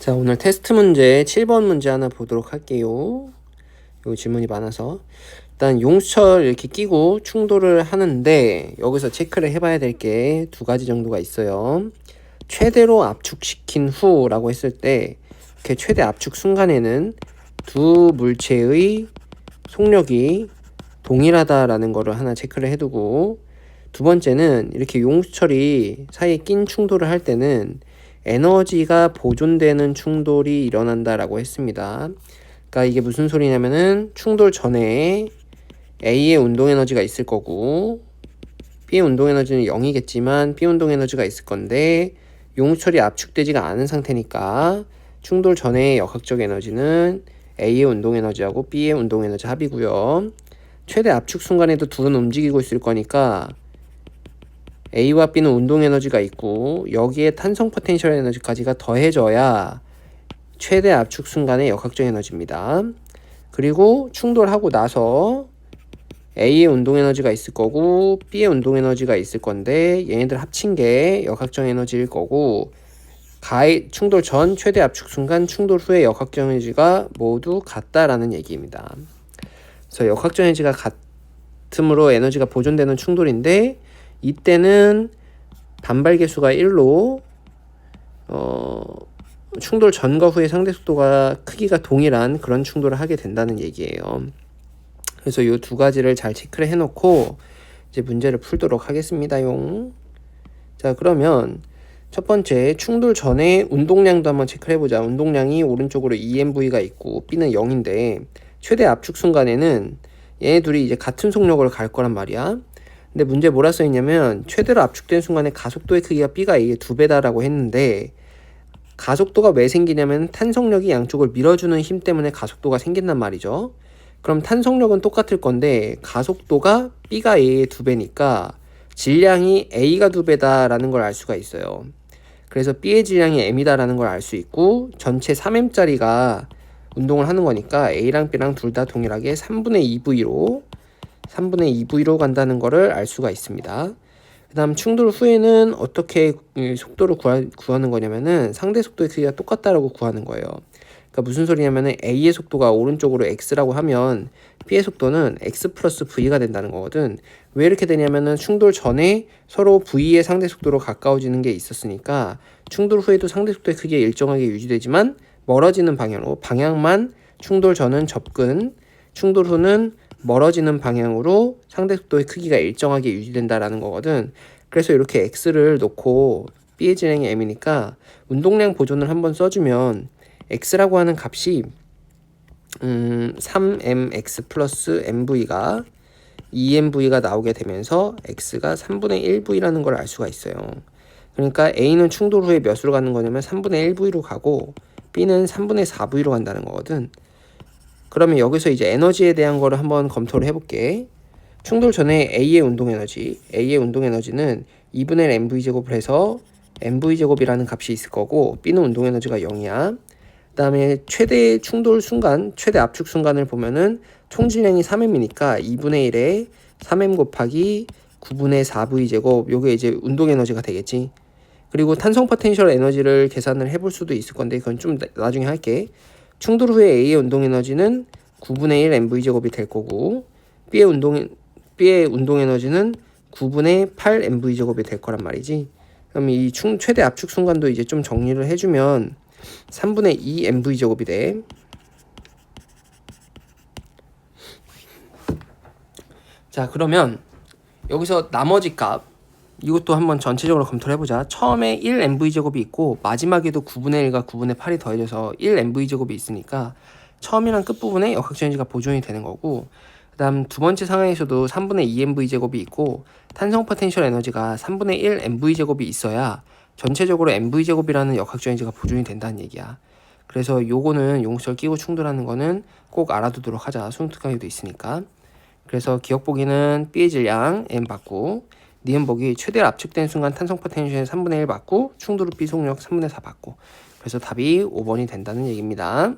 자, 오늘 테스트 문제 7번 문제 하나 보도록 할게요. 요 질문이 많아서. 일단 용수철 이렇게 끼고 충돌을 하는데 여기서 체크를 해봐야 될 게 두 가지 정도가 있어요. 최대로 압축시킨 후라고 했을 때 이렇게 최대 압축 순간에는 두 물체의 속력이 동일하다라는 거를 하나 체크를 해두고, 두 번째는 이렇게 용수철이 사이에 낀 충돌을 할 때는 에너지가 보존되는 충돌이 일어난다라고 했습니다. 그러니까 이게 무슨 소리냐면은 충돌 전에 A의 운동 에너지가 있을 거고 B의 운동 에너지는 0이겠지만 B 운동 에너지가 있을 건데 용수철이 압축되지가 않은 상태니까 충돌 전에 역학적 에너지는 A의 운동 에너지하고 B의 운동 에너지 합이고요. 최대 압축 순간에도 둘은 움직이고 있을 거니까 A와 B는 운동 에너지가 있고 여기에 탄성 포텐셜 에너지까지가 더해져야 최대 압축 순간의 역학적 에너지입니다. 그리고 충돌하고 나서 A의 운동 에너지가 있을 거고 B의 운동 에너지가 있을 건데 얘네들 합친 게 역학적 에너지일 거고, 충돌 전 최대 압축 순간 충돌 후의 역학적 에너지가 모두 같다라는 얘기입니다. 그래서 역학적 에너지가 같으므로 에너지가 보존되는 충돌인데, 이때는 반발 계수가 1로 충돌 전과 후의 상대 속도가 크기가 동일한 그런 충돌을 하게 된다는 얘기예요. 그래서 이 두 가지를 잘 체크를 해놓고 이제 문제를 풀도록 하겠습니다용. 자, 그러면 첫 번째 충돌 전에 운동량도 한번 체크를 해보자. 운동량이 오른쪽으로 EMV가 있고 B는 0인데 최대 압축 순간에는 얘네 둘이 이제 같은 속력으로 갈 거란 말이야. 근데 문제 뭐라 써있냐면 최대로 압축된 순간에 가속도의 크기가 B가 A의 2배다라고 했는데, 가속도가 왜 생기냐면 탄성력이 양쪽을 밀어주는 힘 때문에 가속도가 생긴단 말이죠. 그럼 탄성력은 똑같을 건데 가속도가 B가 A의 2배니까 질량이 A가 2배다라는 걸 알 수가 있어요. 그래서 B의 질량이 M이다라는 걸 알 수 있고, 전체 3M짜리가 운동을 하는 거니까 A랑 B랑 둘 다 동일하게 3분의 2V로 간다는 거를 알 수가 있습니다. 그 다음 충돌 후에는 어떻게 속도를 구하는 거냐면은 상대 속도의 크기가 똑같다라고 구하는 거예요. 그러니까 무슨 소리냐면은 A의 속도가 오른쪽으로 X라고 하면 B의 속도는 X 플러스 V가 된다는 거거든. 왜 이렇게 되냐면은 충돌 전에 서로 V의 상대 속도로 가까워지는 게 있었으니까 충돌 후에도 상대 속도의 크기가 일정하게 유지되지만 멀어지는 방향으로, 방향만 충돌 전은 접근, 충돌 후는 멀어지는 방향으로 상대 속도의 크기가 일정하게 유지된다라는 거거든. 그래서 이렇게 X를 놓고 B의 질량이 M이니까 운동량 보존을 한번 써주면 X라고 하는 값이 3mx 플러스 mv가 2mv가 나오게 되면서 X가 3분의 1v라는 걸 알 수가 있어요. 그러니까 A는 충돌 후에 몇으로 가는 거냐면 3분의 1v로 가고 B는 3분의 4v로 간다는 거거든. 그러면 여기서 이제 에너지에 대한 거를 한번 검토를 해볼게. 충돌 전에 A의 운동 에너지는 2분의 1 mv제곱을 해서 mv제곱이라는 값이 있을 거고, B는 운동 에너지가 0이야. 그 다음에 최대 충돌 순간, 최대 압축 순간을 보면은 총질량이 3m이니까 2분의 1에 3m 곱하기 9분의 4v제곱, 요게 이제 운동 에너지가 되겠지. 그리고 탄성 포텐셜 에너지를 계산을 해볼 수도 있을 건데 그건 좀 나중에 할게. 충돌 후에 A의 운동 에너지는 9분의 1 mv제곱이 될 거고 B의 운동 에너지는 9분의 8 mv제곱이 될 거란 말이지. 그럼 이 최대 압축 순간도 이제 좀 정리를 해주면 3분의 2 mv제곱이 돼. 자, 그러면 여기서 나머지 값, 이것도 한번 전체적으로 검토를 해보자. 처음에 1 mv제곱이 있고 마지막에도 9분의 1과 9분의 8이 더해져서 1 mv제곱이 있으니까 처음이랑 끝부분에 역학적 에너지가 보존이 되는 거고, 그 다음 두 번째 상황에서도 3분의 2 mv제곱이 있고 탄성 포텐셜 에너지가 3분의 1 mv제곱이 있어야 전체적으로 mv제곱이라는 역학적 에너지가 보존이 된다는 얘기야. 그래서 요거는 용수철 끼고 충돌하는 거는 꼭 알아두도록 하자. 수능 특강에도 있으니까. 그래서 기억 보기는 B의 질량 M 받고, 니은 보기 최대로 압축된 순간 탄성 포텐셜 3분의 1 받고 충돌 후 B 속력 3분의 4 받고, 그래서 답이 5번이 된다는 얘기입니다.